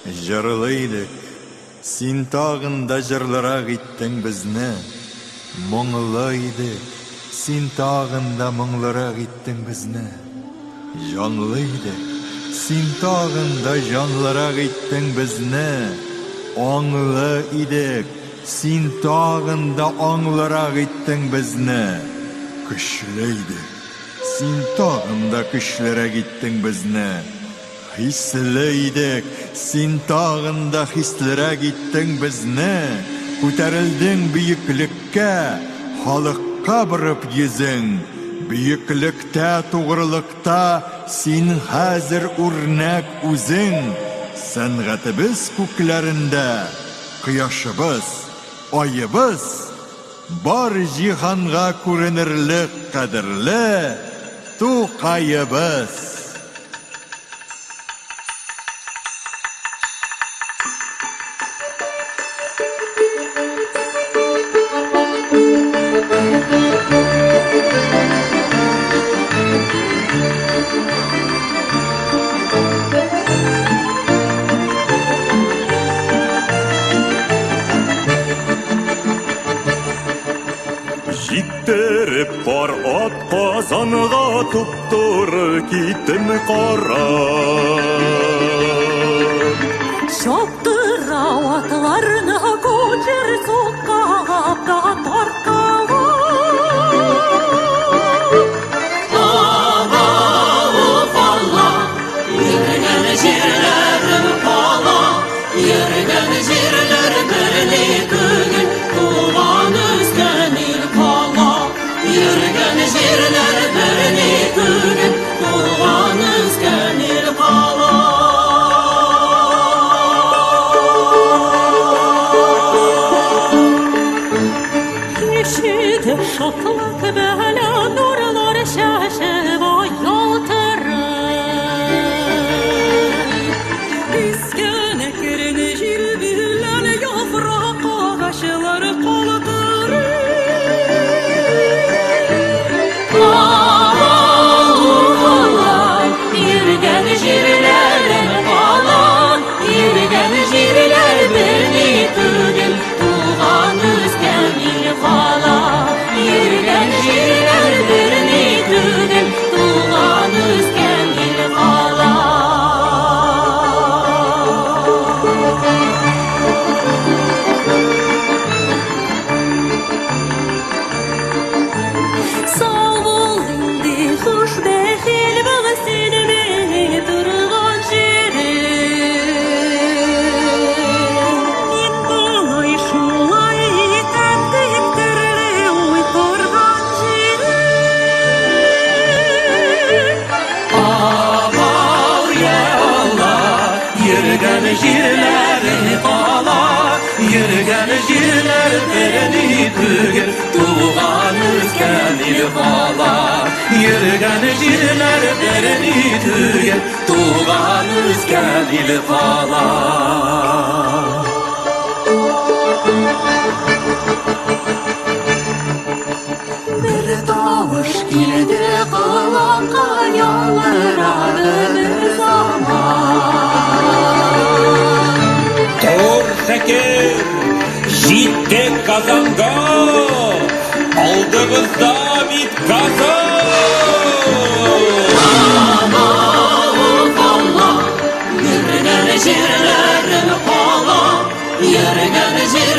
жырлыйдык, син тагында жырлырак иттең безне. Моңлыйдык, син тагында моңлырак иттең безне. Җанлыйдык, син тагында җанлырак иттең безне. Аңлы идек, син тагында аңлырак иттең безне. Көчле идек, син тагында көчлерәк иттең безне. Хисле идек, син тагында хислерәк иттең безне. Күтәрелдең биеклеккә, халыкка борып йөзең. Биеклектә, тугрылыкта син хәзер үрнәк үзең. Сәнгатебез күкләрендә кояшыбыз, айыбыз бар җиһанга күренерлек кадерле Тукайыбыз. Җиттереп бар ат казанга, туп-туры китем кара. Чаптыра атларны күчер суккага да таркага. Ала, йөргән җирләрем кала, йөргән җирләр берни түгел, туган үскән ил кала. Йөргән җирләр берни түгел, туган үскән ил кала. Şatlak bela nurlar şaşıp yaltırır. İskeneklerin jil bilen yaprak ağaçlar kaldırır. Allah, yürgen jirlerim falan, yürgen jirler beni tügül, tuğan üsken il falan. Yürgen jirler birni tügül, tuğan üsken il kala. Sağ ol indi, hoş behil bağısin beni durgan jirim. Min bolay şulay tendim terle oy torgan jirim. Avar ya Allah, yürgen jirlerin kala, yürgen jirler beni tügül, tuğan üsken il kala. Yürgen jirler beni tügül, tuğan üsken il kala. Bir davuş girdi kılanka, yalvaradı bir zaman. Tor şeker, jittek kazanga, aldığımızda bit kazan. Allah, yürgen jirlerim kala, yürgen jirlerim